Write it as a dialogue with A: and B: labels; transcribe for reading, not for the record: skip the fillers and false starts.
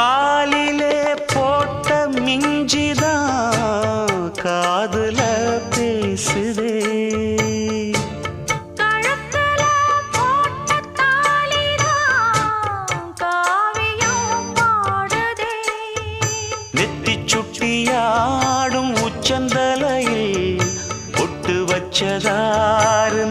A: காலிலே போட்ட மிஞ்சிதான் காதுல பேசுதே.
B: கழுத்துல போட்ட தாலிதான் காவியம் பாடுதே.
A: நெத்தி சுட்டியாடும் உச்சந்தலையில் பொட்டு வச்சதாரு